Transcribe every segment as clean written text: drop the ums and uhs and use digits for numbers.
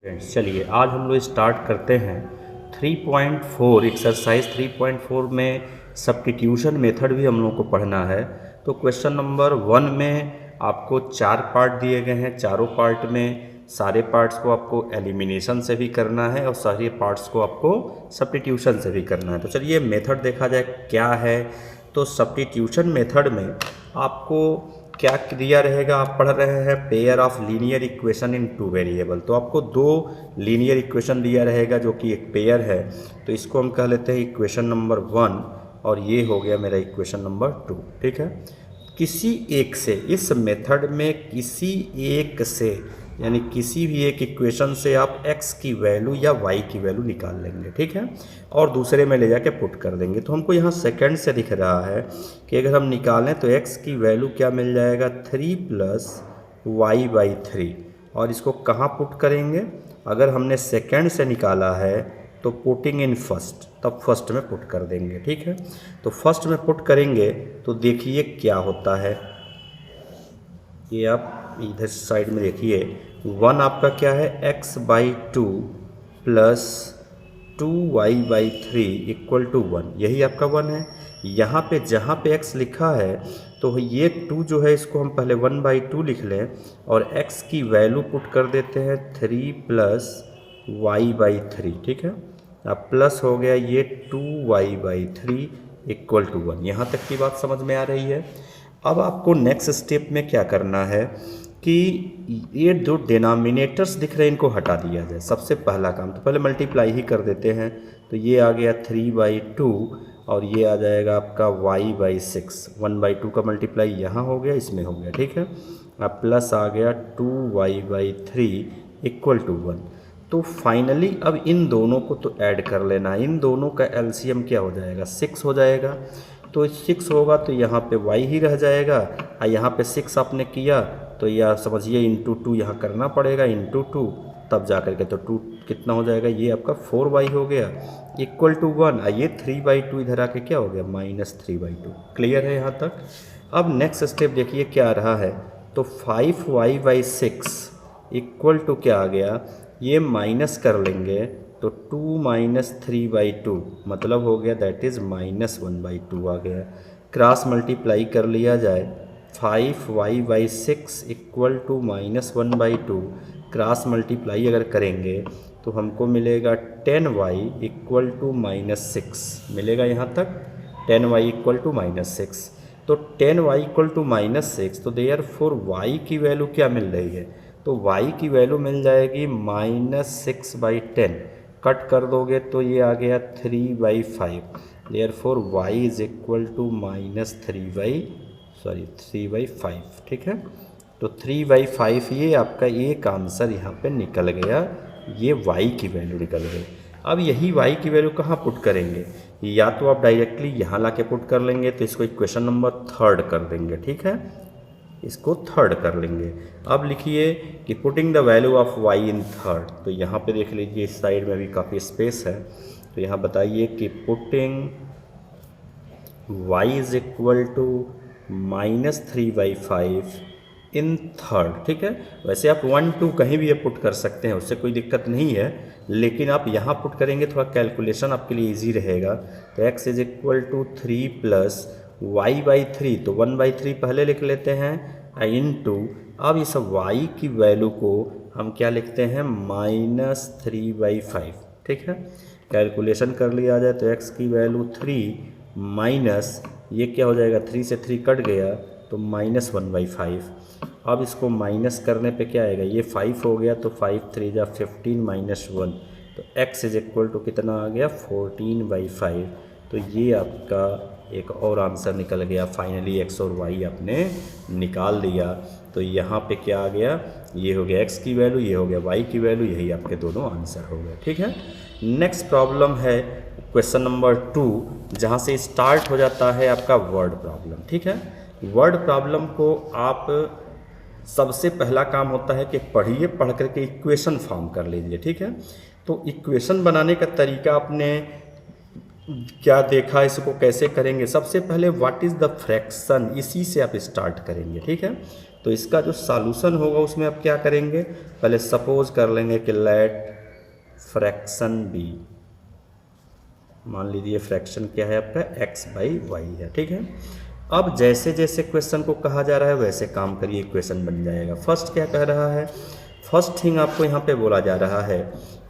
Friends चलिए आज हम लोग स्टार्ट करते हैं 3.4 एक्सरसाइज 3.4 में सब्स्टिट्यूशन मेथड भी हम लोग को पढ़ना है। तो क्वेश्चन नंबर 1 में आपको 4 पार्ट दिए गए हैं। चारों पार्ट में सारे पार्ट्स को आपको एलिमिनेशन से भी करना है और सारे पार्ट्स को आपको सब्स्टिट्यूशन से भी करना है। तो चलिए मेथड देखा जाए क्या है। तो सब्स्टिट्यूशन मेथड में आपको क्या दिया रहेगा, आप पढ़ रहे हैं pair of linear equation in two variable. तो आपको दो लीनियर इक्वेशन दिया रहेगा जो कि एक पेयर है। तो इसको हम कह लेते हैं इक्वेशन नंबर 1 और ये हो गया मेरा इक्वेशन नंबर 2। ठीक है, किसी एक से, इस मेथड में किसी एक से यानी किसी भी एक इक्वेशन से आप x की वैल्यू या y की वैल्यू निकाल लेंगे। ठीक है, और दूसरे में ले जाके पुट कर देंगे। तो हमको यहाँ सेकंड से दिख रहा है कि अगर हम निकालें तो x की वैल्यू क्या मिल जाएगा 3 + y/3। और इसको कहाँ पुट करेंगे, अगर हमने सेकंड से निकाला है तो पुटिंग इन फर्स्ट, तब फर्स्ट में पुट कर देंगे। ठीक है, तो फर्स्ट में पुट करेंगे तो देखिए क्या होता है। ये आप इधर साइड में देखिए 1 आपका क्या है x/2 + 2y/3 = 1। यही आपका 1 है। यहाँ पे जहाँ पे x लिखा है तो ये 2 जो है इसको हम पहले 1/2 लिख लें और x की वैल्यू पुट कर देते हैं 3 + y/3। ठीक है, अब प्लस हो गया ये 2y/3 = 1। यहाँ तक की बात समझ में आ रही है। अब आपको नेक्स्ट स्टेप में क्या करना है कि ये जो डिनोमिनेटर्स दिख रहे हैं इनको हटा दिया जाए। सबसे पहला काम तो पहले मल्टीप्लाई ही कर देते हैं। तो ये आ गया 3/2 और ये आ जाएगा आपका y/6। 1/2 का मल्टीप्लाई यहाँ हो गया, इसमें हो गया। ठीक है, अब प्लस आ गया 2y/3 = 1। तो फाइनली अब इन दोनों को तो ऐड कर लेना। इन दोनों का एलसीएम क्या हो जाएगा 6 हो जाएगा। तो 6 होगा तो यहाँ पे y ही रह जाएगा और यहाँ पे 6 आपने किया तो यह समझिए इंटू 2 यहाँ करना पड़ेगा, इंटू 2 तब जा कर के तो 2 कितना हो जाएगा, ये आपका 4y हो गया = 1। ये 3/2 इधर आके क्या हो गया -3/2। क्लियर है यहाँ तक। अब नेक्स्ट स्टेप देखिए क्या आ रहा है। तो 5y/6 = क्या आ गया, ये माइनस कर लेंगे तो 2 - 3/2 मतलब हो गया दैट इज़ -1/2 आ गया। क्रॉस मल्टीप्लाई कर लिया जाए 5y/6 = -1/2। क्रॉस मल्टीप्लाई अगर करेंगे तो हमको मिलेगा 10y = -6 मिलेगा। यहाँ तक 10y = -6। तो 10y = -6 तो देयरफॉर y की वैल्यू क्या मिल रही है, तो y की वैल्यू मिल जाएगी -6/10। कट कर दोगे तो ये आ गया 3/5। Therefore y = -3/5। ठीक है, तो 3/5 ये आपका एक आंसर यहाँ पे निकल गया। ये y की वैल्यू निकल गई। अब यही y की वैल्यू कहाँ पुट करेंगे, या तो आप डायरेक्टली यहाँ ला के पुट कर लेंगे तो इसको इक्वेशन नंबर 3 कर देंगे। ठीक है, इसको 3 कर लेंगे। अब लिखिए कि putting the value of y इन 3। तो यहाँ पे देख लीजिए इस साइड में भी काफ़ी स्पेस है। तो यहाँ बताइए कि पुटिंग y = -3/5 इन 3। ठीक है, वैसे आप 1 2 कहीं भी ये पुट कर सकते हैं, उससे कोई दिक्कत नहीं है, लेकिन आप यहाँ पुट करेंगे थोड़ा कैलकुलेशन आपके लिए इजी रहेगा। तो x = 3 + y/3 तो 1/3 पहले लिख लेते हैं इंटू। अब इस y की वैल्यू को हम क्या लिखते हैं -3/5। ठीक है, कैलकुलेशन कर लिया जाए तो x की वैल्यू 3 माइनस ये क्या हो जाएगा 3 से 3 कट गया तो -1/5। अब इसको माइनस करने पे क्या आएगा, ये 5 हो गया तो 5 3 जा 15 - 1 तो x = कितना आ गया 14/5। तो ये आपका एक और आंसर निकल गया। फाइनली x और y आपने निकाल दिया। तो यहाँ पे क्या आ गया, ये हो गया x की वैल्यू, ये हो गया y की वैल्यू, यही आपके दोनों आंसर हो गए। ठीक है, नेक्स्ट प्रॉब्लम है क्वेश्चन नंबर 2, जहाँ से स्टार्ट हो जाता है आपका वर्ड प्रॉब्लम। ठीक है, वर्ड प्रॉब्लम को आप सबसे पहला काम होता है कि पढ़िए, पढ़ करके इक्वेशन फॉर्म कर लीजिए। ठीक है, तो इक्वेशन बनाने का तरीका आपने क्या देखा, इसको कैसे करेंगे। सबसे पहले व्हाट इज़ द फ्रैक्शन, इसी से आप स्टार्ट करेंगे। ठीक है, तो इसका जो सॉल्यूशन होगा उसमें आप क्या करेंगे, पहले सपोज कर लेंगे कि लेट फ्रैक्शन बी, मान लीजिए फ्रैक्शन क्या है आपका x/y है, ठीक है। अब जैसे जैसे क्वेश्चन को कहा जा रहा है वैसे काम करिए, क्वेश्चन बन जाएगा। फर्स्ट क्या कह रहा है, फर्स्ट थिंग आपको यहाँ पे बोला जा रहा है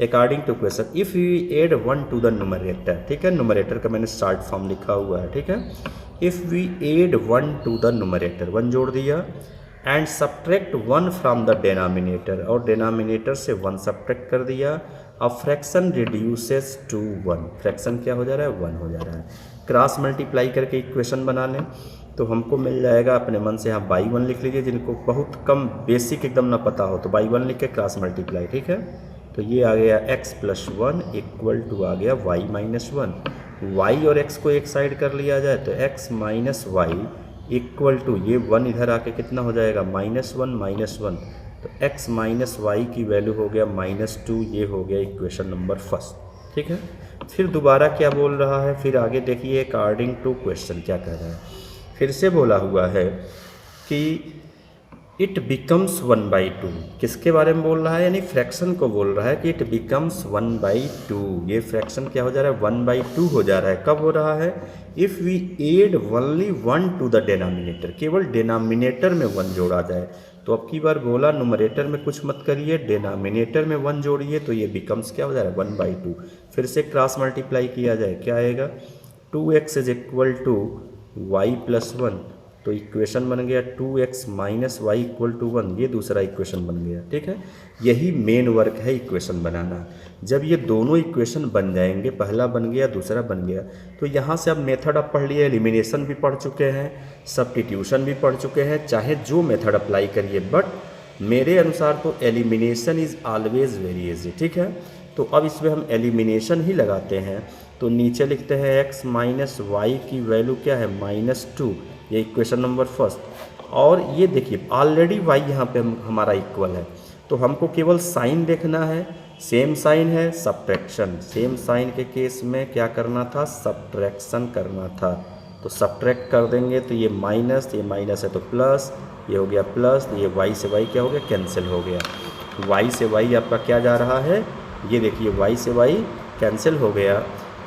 according to question if you add 1 to the numerator, ठीक है, न्यूमरेटर का मैंने शॉर्ट फॉर्म लिखा हुआ है, ठीक है। If we add 1 to the numerator, 1 जोड़ दिया, and subtract 1 from the denominator, और डिनोमिनेटर से 1 सब्ट्रैक्ट कर दिया। अब फ्रैक्शन रिड्यूसेस टू 1, फ्रैक्शन क्या हो जा रहा है, 1 हो जा रहा है। क्रॉस मल्टीप्लाई करके इक्वेशन बना लें तो हमको मिल जाएगा, अपने मन से यहाँ बाई 1 लिख लीजिए, जिनको बहुत कम बेसिक एकदम ना पता हो तो बाई 1 लिख के क्रॉस मल्टीप्लाई, ठीक है। तो ये आ गया x+1 इक्वल टू आ गया y-1, y और x को एक साइड कर लिया जाए तो x-y इक्वल टू ये 1 इधर आके कितना हो जाएगा, -1, तो x-y की वैल्यू हो गया -2, ये हो गया इक्वेशन नंबर फर्स्ट, ठीक है। फिर दोबारा क्या बोल रहा है, फिर आगे देखिए अकॉर्डिंग टू क्वेश्चन क्या कह रहा है। फिर से बोला हुआ है कि इट बिकम्स 1/2, किसके बारे में बोल रहा है, यानी फ्रैक्शन को बोल रहा है कि इट बिकम्स 1/2, ये फ्रैक्शन क्या हो जा रहा है, 1/2 हो जा रहा है। कब हो रहा है, if we add only 1 to the denominator, केवल डिनोमिनेटर में 1 जोड़ा जाए। तो अब की बार बोला न्यूमरेटर में कुछ मत करिए, डिनोमिनेटर में 1 जोड़िए, तो ये बिकम्स क्या हो जा रहा है, 1/2। फिर से क्रॉस मल्टीप्लाई किया जाए, क्या आएगा, 2x इक्वल टू y+1, तो इक्वेशन बन गया 2x - y = 1, ये दूसरा इक्वेशन बन गया, ठीक है। यही मेन वर्क है इक्वेशन बनाना। जब ये दोनों इक्वेशन बन जाएंगे, पहला बन गया दूसरा बन गया, तो यहाँ से अब मेथड आप पढ़ लिए, एलिमिनेशन भी पढ़ चुके हैं, सब्स्टिट्यूशन भी पढ़ चुके हैं, चाहे जो मेथड अप्लाई करिए, बट मेरे अनुसार तो elimination is always very easy, ठीक है। तो अब इसमें हम एलिमिनेशन ही लगाते हैं, तो नीचे लिखते हैं x - y की वैल्यू क्या है, -2, ये इक्वेशन नंबर फर्स्ट। और ये देखिए ऑलरेडी y यहाँ पे हमारा इक्वल है, तो हमको केवल साइन देखना है, सेम साइन है, सब्ट्रैक्शन, सेम साइन के केस में क्या करना था, सब्ट्रैक्शन करना था। तो सब्ट्रैक्ट कर देंगे तो ये माइनस, ये माइनस है तो प्लस, ये हो गया प्लस, तो ये y से y क्या हो गया, कैंसिल हो गया। y से y आपका क्या जा रहा है, ये देखिए y से y कैंसिल हो गया।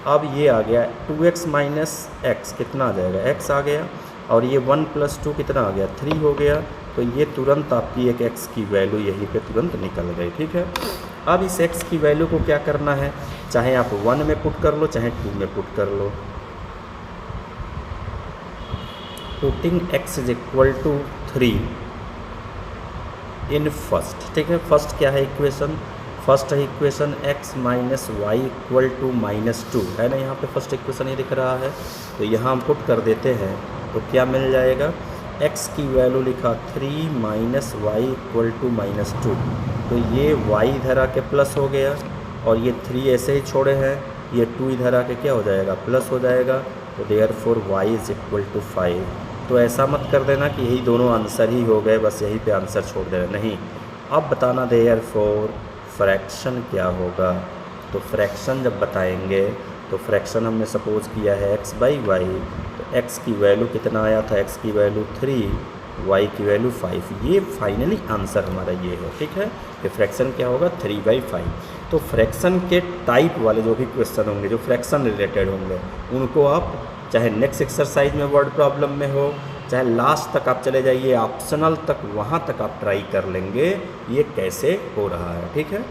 अब ये आ गया 2x - x, कितना आ जाएगा, x आ गया, और ये 1 + 2 कितना आ गया, 3 हो गया। तो ये तुरंत आपकी एक x की वैल्यू यहीं पे तुरंत निकल गई, ठीक है। अब इस x की वैल्यू को क्या करना है, चाहे आप 1 में पुट कर लो, चाहे 2 में पुट कर लो। पुटिंग x = 3 इन फर्स्ट, ठीक है। फर्स्ट क्या है इक्वेशन, फर्स्ट है इक्वेशन x - y = -2 है ना, यहाँ पे फर्स्ट इक्वेशन ही दिख रहा है, तो यहाँ हम पुट कर देते हैं तो क्या मिल जाएगा, x की वैल्यू लिखा 3 - y = -2, तो ये y इधर आके प्लस हो गया, और ये 3 ऐसे ही छोड़े हैं, ये 2 इधर आके क्या हो जाएगा, प्लस हो जाएगा, तो देयरफॉर y = 5। तो ऐसा मत कर देना कि यही दोनों आंसर ही हो गए, बस यहीं पे आंसर छोड़ देना, नहीं। अब बताना देयरफॉर फ्रैक्शन क्या होगा। तो फ्रैक्शन जब बताएंगे तो फ्रैक्शन हमने सपोज किया है x/y, तो x की वैल्यू कितना आया था, x की वैल्यू 3, y की वैल्यू 5, ये फाइनली आंसर हमारा ये है, ठीक है। कि फ्रैक्शन क्या होगा, 3/5। तो फ्रैक्शन के टाइप वाले जो भी क्वेश्चन होंगे, जो फ्रैक्शन रिलेटेड होंगे, उनको आप चाहे नेक्स्ट एक्सरसाइज में वर्ड प्रॉब्लम में हो, चाहे लास्ट तक आप चले जाइए ऑप्शनल तक, वहाँ तक आप ट्राई कर लेंगे ये कैसे हो रहा है, ठीक है।